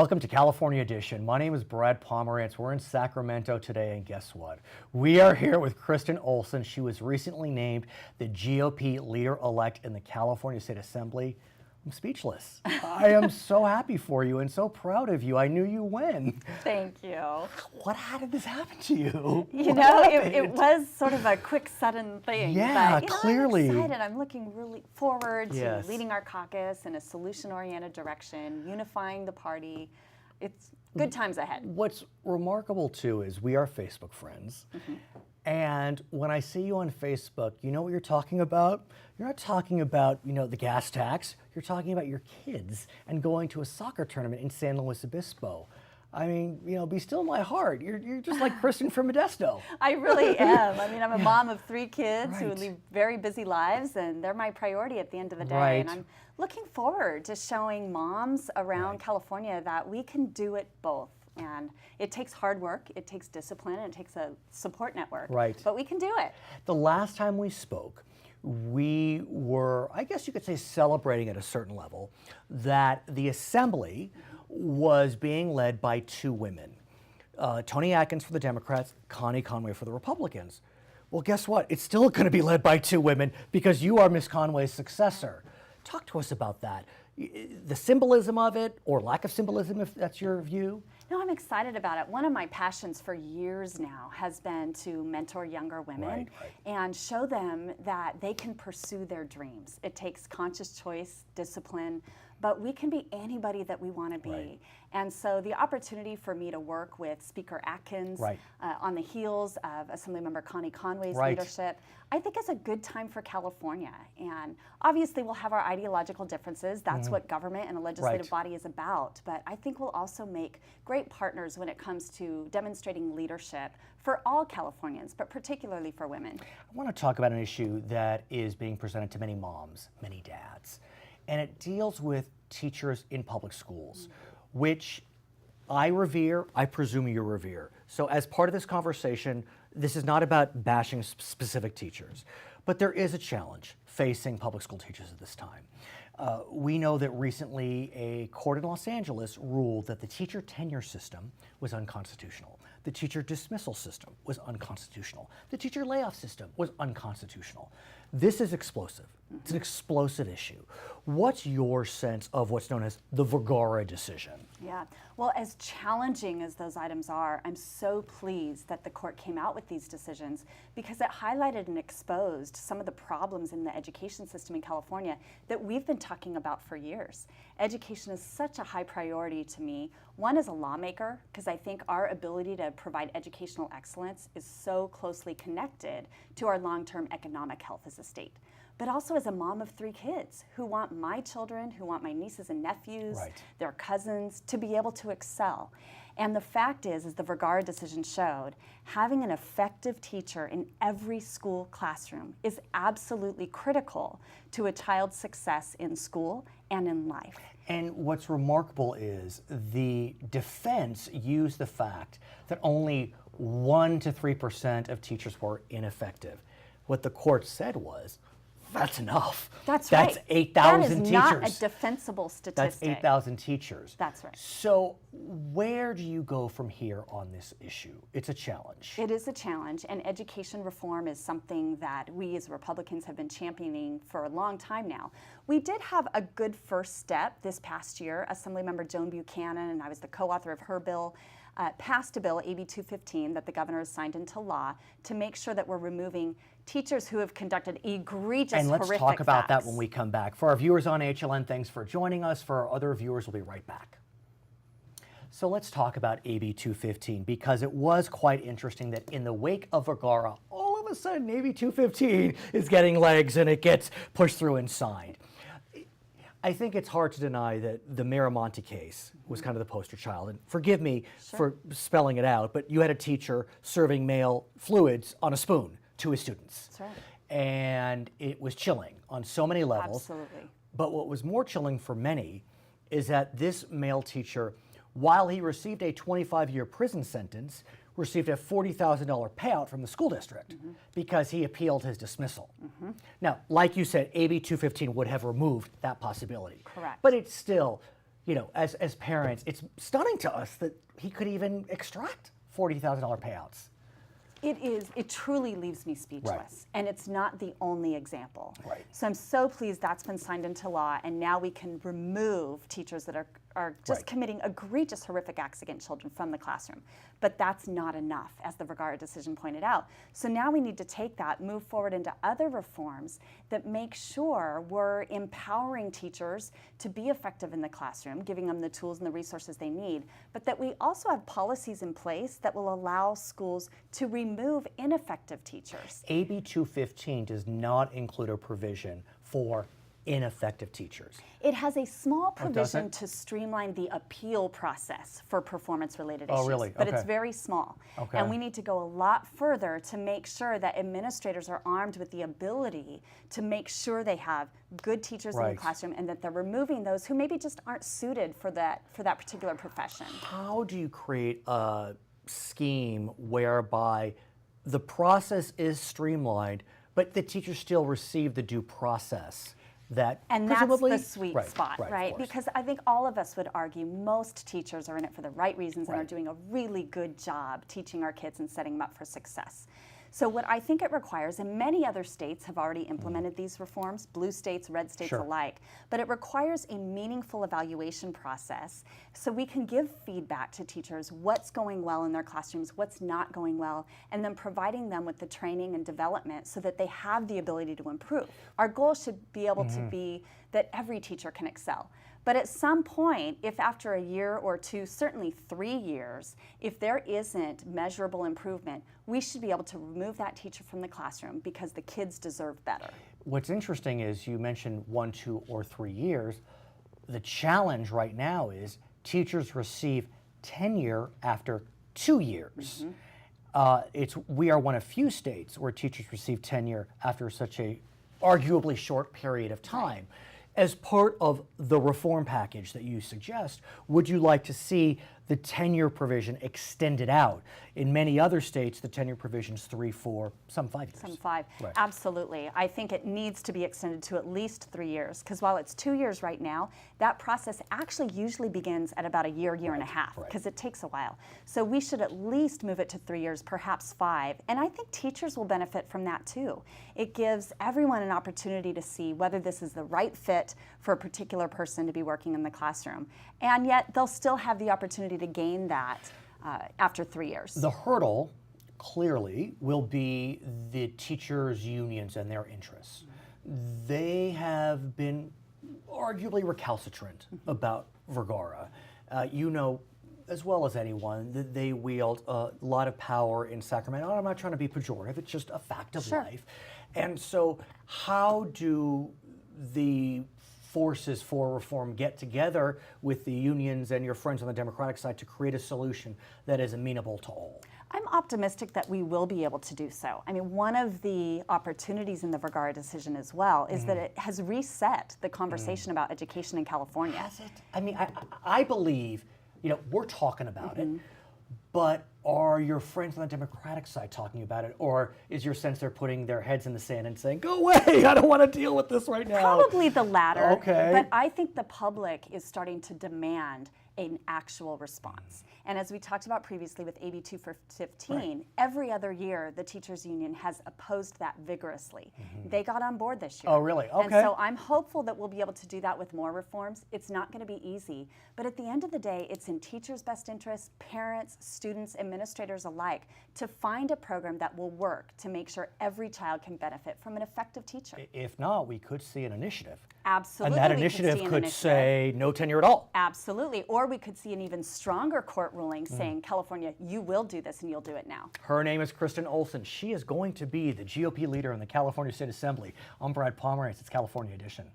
Welcome to California Edition. My name is Brad Pomerance. We're in Sacramento today, and guess what? We are here with Kristin Olsen. She was recently named the GOP leader-elect in the California State Assembly. I'm speechless. I am so happy for you and so proud of you. I knew you win. Thank you. How did this happen to you? You know, it was sort of a quick, sudden thing. Yeah, but, clearly. I'm excited. I'm looking really forward to leading our caucus in a solution-oriented direction, unifying the party. It's good times ahead. What's remarkable, too, is we are Facebook friends. And when I see you on Facebook, you know what you're talking about? You're not talking about, the gas tax. You're talking about your kids and going to a soccer tournament in San Luis Obispo. I mean, be still my heart. You're just like Kristin from Modesto. I really am. I mean, I'm a mom of 3 kids who lead very busy lives, and they're my priority at the end of the day. And I'm looking forward to showing moms around California that we can do it both. And it takes hard work, it takes discipline, and it takes a support network. But we can do it. The last time we spoke, we were, I guess you could say, celebrating at a certain level that the Assembly was being led by 2 women. Toni Atkins for the Democrats, Connie Conway for the Republicans. Well, guess what? It's still going to be led by 2 women because you are Ms. Conway's successor. Talk to us about that. The symbolism of it, or lack of symbolism, if that's your view. No, I'm excited about it. One of my passions for years now has been to mentor younger women and show them that they can pursue their dreams. It takes conscious choice, discipline, but we can be anybody that we want to be. And so the opportunity for me to work with Speaker Atkins on the heels of Assemblymember Connie Conway's leadership, I think is a good time for California. And obviously we'll have our ideological differences. That's what government and a legislative body is about. But I think we'll also make great partners when it comes to demonstrating leadership for all Californians, but particularly for women. I want to talk about an issue that is being presented to many moms, many dads. And it deals with teachers in public schools, which I revere, I presume you revere. So as part of this conversation, this is not about bashing specific teachers, but there is a challenge facing public school teachers at this time. We know that recently a court in Los Angeles ruled that the teacher tenure system was unconstitutional. The teacher dismissal system was unconstitutional. The teacher layoff system was unconstitutional. This is explosive. It's an explosive issue. What's your sense of what's known as the Vergara Decision? Yeah, well, as challenging as those items are, I'm so pleased that the court came out with these decisions because it highlighted and exposed some of the problems in the education system in California that we've been talking about for years. Education is such a high priority to me. One, as a lawmaker, because I think our ability to provide educational excellence is so closely connected to our long-term economic health as a state. But also as a mom of 3 kids who want my children, who want my nieces and nephews, their cousins, to be able to excel. And the fact is, as the Vergara decision showed, having an effective teacher in every school classroom is absolutely critical to a child's success in school and in life. And what's remarkable is the defense used the fact that only 1 to 3% of teachers were ineffective. What the court said was, that's enough. That's right. That's 8,000 teachers. That is not a defensible statistic. That's 8,000 teachers. That's right. So where do you go from here on this issue? It's a challenge. It is a challenge, and education reform is something that we as Republicans have been championing for a long time now. We did have a good first step this past year. Assemblymember Joan Buchanan, and I was the co-author of her bill, passed a bill, AB 215, that the governor has signed into law to make sure that we're removing teachers who have conducted egregious, and let's horrific talk about facts. that when we come back. For our viewers on HLN, thanks for joining us. For our other viewers, we'll be right back. So let's talk about AB 215, because it was quite interesting that in the wake of Vergara, all of a sudden AB 215 is getting legs and it gets pushed through and signed. I think it's hard to deny that the Miramonte case was kind of the poster child. And forgive me for spelling it out, but you had a teacher serving male fluids on a spoon to his students. That's right. And it was chilling on so many levels. Absolutely. But what was more chilling for many is that this male teacher, while he received a 25-year prison sentence, received a $40,000 payout from the school district because he appealed his dismissal. Now, like you said, AB 215 would have removed that possibility. Correct. But it's still as parents, it's stunning to us that he could even extract $40,000 payouts. It truly leaves me speechless. Right. And it's not the only example. Right. So I'm so pleased that's been signed into law, and now we can remove teachers that are just Right. committing egregious, horrific acts against children from the classroom. But that's not enough, as the Vergara decision pointed out. So now we need to take that, move forward into other reforms that make sure we're empowering teachers to be effective in the classroom, giving them the tools and the resources they need, but that we also have policies in place that will allow schools to remove ineffective teachers. AB 215 does not include a provision for ineffective teachers. It has a small does provision it? to streamline the appeal process for performance-related Oh, issues. really? But it's Okay. very small. Okay. And we need to go a lot further to make sure that administrators are armed with the ability to make sure they have good teachers in Right. the classroom, and that they're removing those who maybe just aren't suited for that particular profession. How do you create a scheme whereby the process is streamlined, but the teachers still receive the due process that And that's presumably the sweet spot, of right? course. Because I think all of us would argue most teachers are in it for the right reasons and are Right. doing a really good job teaching our kids and setting them up for success. So what I think it requires, and many other states have already implemented these reforms, blue states, red states Sure. alike, but it requires a meaningful evaluation process so we can give feedback to teachers what's going well in their classrooms, what's not going well, and then providing them with the training and development so that they have the ability to improve. Our goal should be able to be that every teacher can excel. But at some point, if after a year or two, certainly 3 years, if there isn't measurable improvement, we should be able to remove that teacher from the classroom because the kids deserve better. What's interesting is you mentioned 1, 2, or 3 years. The challenge right now is teachers receive tenure after 2 years. We are one of few states where teachers receive tenure after such a arguably short period of time. As part of the reform package that you suggest, would you like to see the tenure provision extended out? In many other states, the tenure provision is 3, 4, some 5 years. Some 5. Right. Absolutely. I think it needs to be extended to at least 3 years, because while it's 2 years right now, that process actually usually begins at about a year, year and a half, right. because it takes a while. So we should at least move it to 3 years, perhaps 5. And I think teachers will benefit from that too. It gives everyone an opportunity to see whether this is the right fit for a particular person to be working in the classroom. And yet they'll still have the opportunity to gain that after 3 years. The hurdle, clearly, will be the teachers' unions and their interests. They have been arguably recalcitrant about Vergara. You know as well as anyone that they wield a lot of power in Sacramento. I'm not trying to be pejorative, it's just a fact of Sure. life. And so how do the forces for reform get together with the unions and your friends on the Democratic side to create a solution that is amenable to all? I'm optimistic that we will be able to do so. I mean, one of the opportunities in the Vergara decision as well is that it has reset the conversation about education in California. Has it? I mean, I believe, we're talking about it, but are your friends on the Democratic side talking about it? Or is your sense they're putting their heads in the sand and saying, go away, I don't want to deal with this right now? Probably the latter. Okay. But I think the public is starting to demand an actual response. And as we talked about previously with AB 215, every other year the teachers union has opposed that vigorously. They got on board this year. Oh, really? Okay. And so I'm hopeful that we'll be able to do that with more reforms. It's not going to be easy, but at the end of the day, it's in teachers' best interests, parents, students, administrators alike, to find a program that will work to make sure every child can benefit from an effective teacher. If not, we could see an initiative. Absolutely. And that we initiative see an could initiative. say no tenure at all. Absolutely. Or we could see an even stronger court ruling saying, California, you will do this and you'll do it now. Her name is Kristin Olsen. She is going to be the GOP leader in the California State Assembly. I'm Brad Pomerance. It's California Edition.